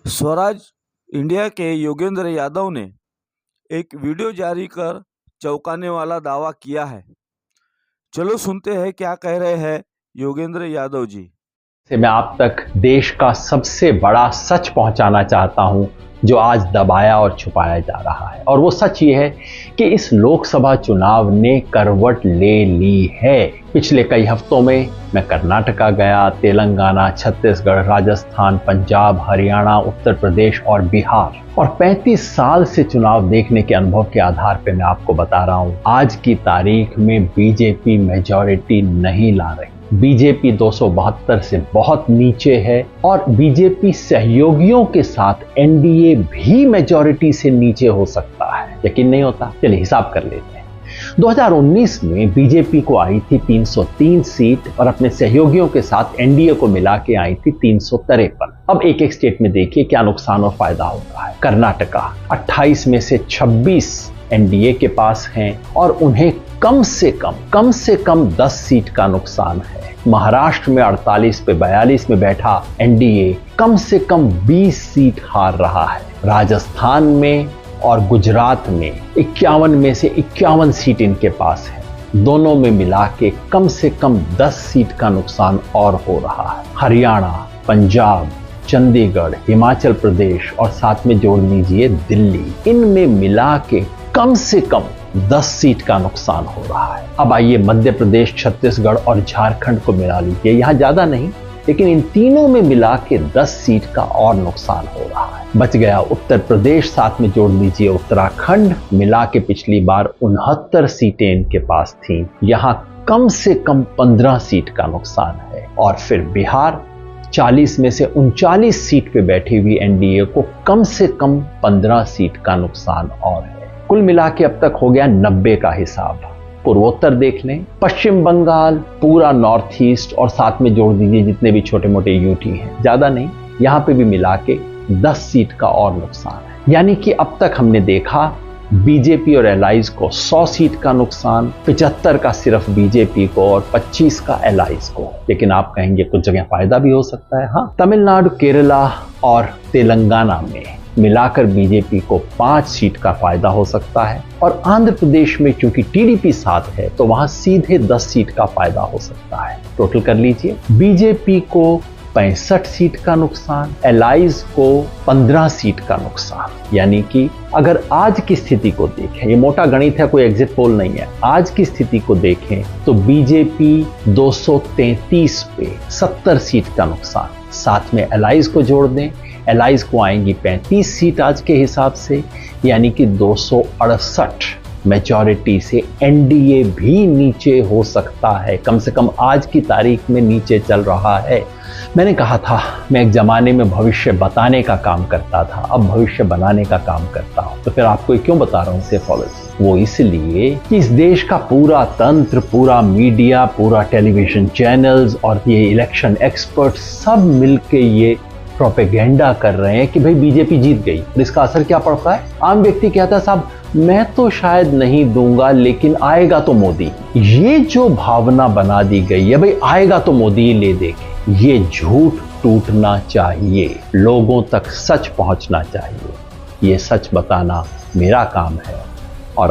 Swaraj India के योगेंद्र यादव ने एक वीडियो जारी कर चौंकाने वाला दावा किया है। चलो सुनते हैं क्या कह रहे हैं योगेंद्र यादव जी। से मैं आप तक देश का सबसे बड़ा सच पहुंचाना चाहता हूं जो आज दबाया और छुपाया जा रहा है। और वो सच ये है कि इस लोकसभा चुनाव ने करवट ले ली है। पिछले कई हफ्तों में मैं कर्नाटका गया, तेलंगाना, छत्तीसगढ़, राजस्थान, पंजाब, हरियाणा, उत्तर प्रदेश और बिहार, और 35 साल से चुनाव देखने के अनुभव के आधार पर मैं आपको बता रहा हूं, आज की तारीख में बीजेपी मेजॉरिटी नहीं ला रही। बीजेपी 272 से बहुत नीचे है और बीजेपी सहयोगियों के साथ एनडीए भी मेजॉरिटी से नीचे हो सकता है। यकीन नहीं होता? चलिए हिसाब कर लेते हैं। 2019 में बीजेपी को आई थी 303 सीट और अपने सहयोगियों के साथ एनडीए को मिला के आई थी 353। अब एक एक स्टेट में देखिए क्या नुकसान और फायदा होता है। कर्नाटका 28 में से 26 एनडीए के पास हैं और उन्हें कम से कम 10 सीट का नुकसान है। महाराष्ट्र में 48 पे 42 में बैठा एनडीए कम से कम 20 सीट हार रहा है। राजस्थान में और गुजरात में 51 में से 51 सीट इनके पास है। दोनों में मिला के कम से कम 10 सीट का नुकसान और हो रहा है। हरियाणा, पंजाब, चंडीगढ़, हिमाचल प्रदेश और साथ में जोड़ लीजिए दिल्ली, इनमें मिला के कम से कम 10 सीट का नुकसान हो रहा है। अब आइए मध्य प्रदेश, छत्तीसगढ़ और झारखंड को मिला लीजिए। यहां ज्यादा नहीं, लेकिन इन तीनों में मिला के 10 सीट का और नुकसान हो रहा है। बच गया उत्तर प्रदेश, साथ में जोड़ लीजिए उत्तराखंड, मिला के पिछली बार 69 सीटें इनके पास थीं। यहां कम से कम 15 सीट का नुकसान है। और फिर बिहार 40 में से 39 सीट पे बैठी हुई एनडीए को कम से कम 15 सीट का नुकसान और है। कुल मिला के अब तक हो गया 90 का हिसाब। पूर्वोत्तर देख लें, पश्चिम बंगाल, पूरा नॉर्थ ईस्ट और साथ में जोड़ दीजिए जितने भी छोटे मोटे यूटी हैं, ज्यादा नहीं, यहां पे भी मिला के 10 सीट का और नुकसान है। यानी कि अब तक हमने देखा बीजेपी और एलाइज को 100 सीट का नुकसान, 75 का सिर्फ बीजेपी को और 25 का एलाइज को। लेकिन आप कहेंगे कुछ जगह फायदा भी हो सकता है। हाँ, तमिलनाडु, केरला और तेलंगाना में मिलाकर बीजेपी को 5 सीट का फायदा हो सकता है। और आंध्र प्रदेश में चूंकि टीडीपी साथ है तो वहां सीधे 10 सीट का फायदा हो सकता है। टोटल कर लीजिए, बीजेपी को 65 सीट का नुकसान, एलाइज को 15 सीट का नुकसान। यानी कि अगर आज की स्थिति को देखें, ये मोटा गणित है, कोई एग्जिट पोल नहीं है, आज की स्थिति को देखें तो बीजेपी 233 पे 70 सीट का नुकसान, साथ में एलाइज को जोड़ दें, एलाइज को आएंगी 35 सीट आज के हिसाब से, यानी कि 268 मेजॉरिटी से एनडीए भी नीचे हो सकता है। कम से कम आज की तारीख में नीचे चल रहा है। मैंने कहा था मैं एक जमाने में भविष्य बताने का काम करता था, अब भविष्य बनाने का काम करता हूं। तो फिर आपको क्यों बता रहा हूं सेफोलॉजी? वो इसलिए कि इस देश का पूरा तंत्र, पूरा मीडिया, पूरा टेलीविजन चैनल्स और ये इलेक्शन एक्सपर्ट सब मिलके ये प्रोपेगेंडा कर रहे हैं कि भाई बीजेपी जीत गई। और इसका असर क्या पड़ता है? आम व्यक्ति कहता है साहब मैं तो शायद नहीं दूंगा लेकिन आएगा तो मोदी। ये जो भावना बना दी गई है भाई आएगा तो मोदी ही ले देंगे, ये झूठ टूटना चाहिए। लोगों तक सच पहुंचना चाहिए। ये सच बताना मेरा काम है। और